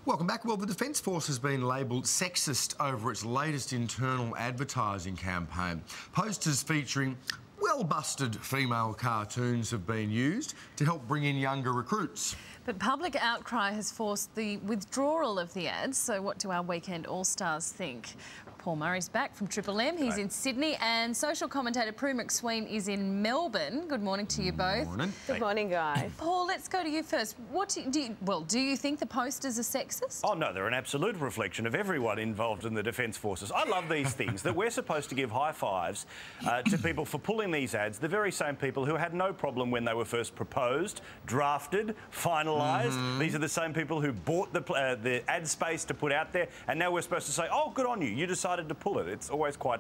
Welcome back. Well, the Defence Force has been labelled sexist over its latest internal advertising campaign. Posters featuring well-busted female cartoons have been used to help bring in younger recruits. But public outcry has forced the withdrawal of the ads. So what do our weekend All-Stars think? Paul Murray's back from Triple M. He's in Sydney, and social commentator Prue McSween is in Melbourne. Good morning to you both. Morning. Good morning, guys. Paul, let's go to you first. What do you think the posters are sexist? Oh, no, they're an absolute reflection of everyone involved in the Defence Forces. I love these things, that we're supposed to give high fives to people for pulling these ads, the very same people who had no problem when they were first proposed, drafted, finalised. These are the same people who bought the ad space to put out there, and now we're supposed to say, oh, good on you, you decided to pull it. It's always quite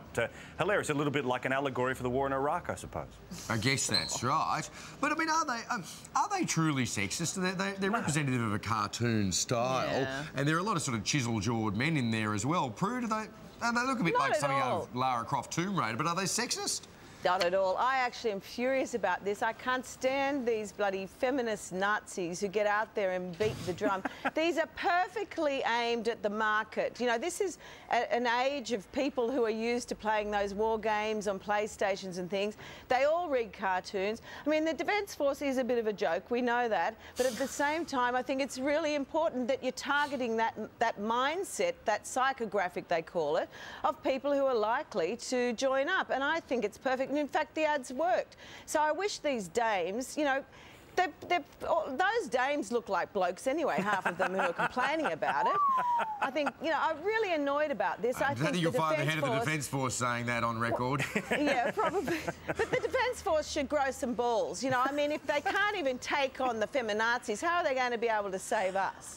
hilarious, a little bit like an allegory for the war in Iraq, I suppose. I guess that's right. But, I mean, are they truly sexist? They're representative of a cartoon style, and there are a lot of sort of chisel-jawed men in there as well. Prue, they look a bit like something out of Lara Croft Tomb Raider, but are they sexist? Not at all. I actually am furious about this. I can't stand these bloody feminist Nazis who get out there and beat the drum. These are perfectly aimed at the market. You know, this is an age of people who are used to playing those war games on PlayStations and things. They all read cartoons. I mean, the Defence Force is a bit of a joke, we know that, but at the same time, I think it's really important that you're targeting that mindset, that psychographic, they call it, of people who are likely to join up. And I think it's perfect. And in fact, the ads worked. So I wish these dames, you know, those dames look like blokes anyway, half of them who are complaining about it. I think, you know, I'm really annoyed about this. I think you'll find the head of the Defence Force saying that on record. Yeah, probably. But the Defence Force should grow some balls. You know, I mean, if they can't even take on the feminazis, how are they going to be able to save us?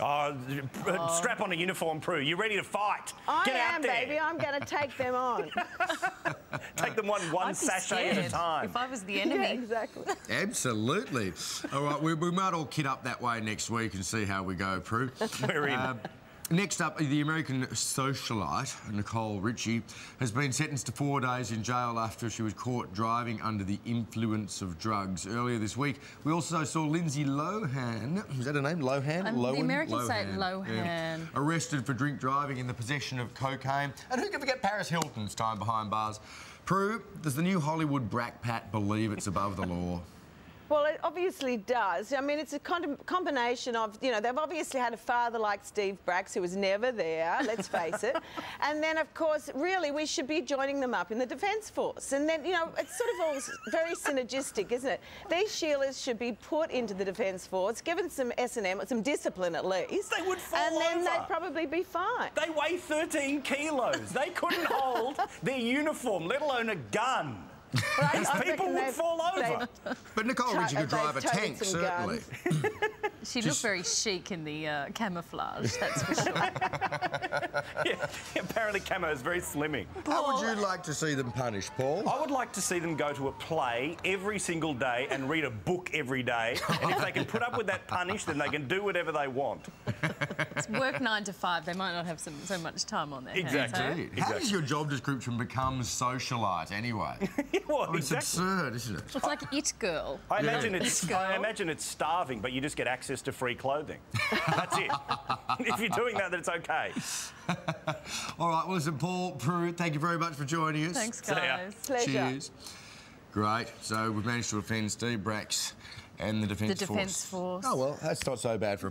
Strap on a uniform, Prue. You ready to fight? Get out there. Baby. I'm going to take them on. Take them one sachet at a time. If I was the enemy. Yeah, exactly. Absolutely. All right, we might all kit up that way next week and see how we go, Prue. We're in. Next up, the American socialite, Nicole Richie, has been sentenced to 4 days in jail after she was caught driving under the influence of drugs. Earlier this week, we also saw Lindsay Lohan, is that her name? Lohan? The Americans say Lohan. Yeah. Arrested for drink driving in the possession of cocaine. And who can forget Paris Hilton's time behind bars? Prue, does the new Hollywood brat believe it's above the law? Well, it obviously does. I mean, it's a combination of, you know, they've obviously had a father like Steve Bracks who was never there, let's face it. And then, of course, really, we should be joining them up in the Defence Force. And then, you know, it's sort of all very synergistic, isn't it? These Sheilas should be put into the Defence Force, given some S&M, some discipline at least. They would fall over. And then they'd probably be fine. They weigh 13 kilos. They couldn't hold their uniform, let alone a gun. These people would fall over. But Nicole Richie could drive a tank, certainly. She looked very chic in the camouflage, that's for sure. Yeah, apparently camo is very slimming. How would you like to see them punished, Paul? I would like to see them go to a play every single day and read a book every day. And if they can put up with that punish, then they can do whatever they want. It's work 9 to 5. They might not have so much time on their hands. Exactly. How does your job description become socialite anyway? Well, it's absurd, isn't it? It's like It Girl. I imagine it's starving, but you just get access to free clothing. That's it. If you're doing that, then it's OK. All right, well, listen, Paul, Prue, thank you very much for joining us. Thanks, guys. Pleasure. Cheers. Great. So we've managed to offend Steve Bracks and the Defence Force. Force. Oh, well, that's not so bad for a